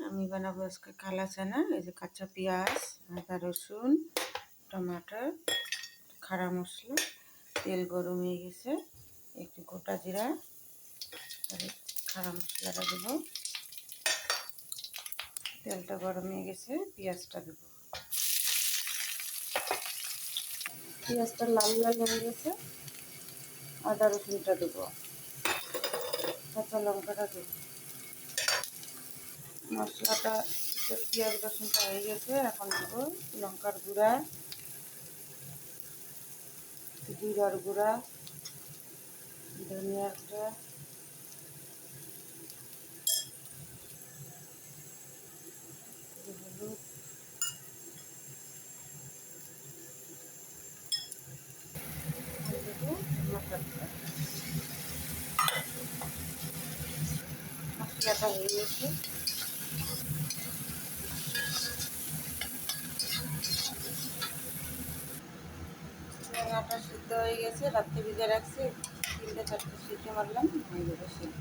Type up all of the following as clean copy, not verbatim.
আমি বানাবো আজকে কালা চানা। এই যে কাঁচা পেঁয়াজ, আদা রসুন, টমাটো, খাড়া মশলা, তেল গরম হয়ে গেছে, একটু গোটা জিরা আর খাড়া মশলাটা দেবো। তেলটা গরম হয়ে গেছে, পেঁয়াজটা দেবো। পেঁয়াজটা লাল লাল হয়ে গেছে, আদা রসুনটা দেবো, কাঁচা লঙ্কাটা দেবো। মশলাটা পেঁয়াজ রসুনটা হয়ে গেছে, এখন দেবো লঙ্কার গুঁড়া, জিরার গুঁড়া, ধনিয়ার গুঁড়া, হলুদ, মশলাটা হয়ে গেছে। চানাটা সিদ্ধ হয়ে গেছে, রাত্রে ভিজে রাখছি, 3-4টে সিটি মারলাম, হয়ে যাবে সিদ্ধ।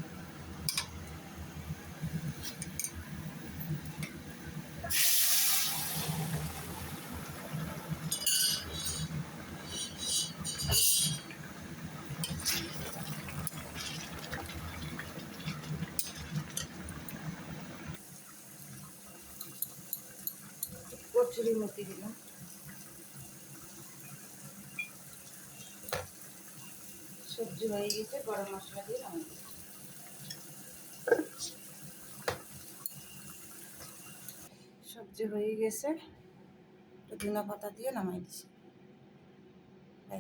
কচুরি মেথি দিলাম। সবজি হয়ে গেছে, গরম মশলা দিয়ে নামিয়ে দিলাম। সবজি হয়ে গেছে, ধনিয়া পাতা দিয়ে নামাই দিছি।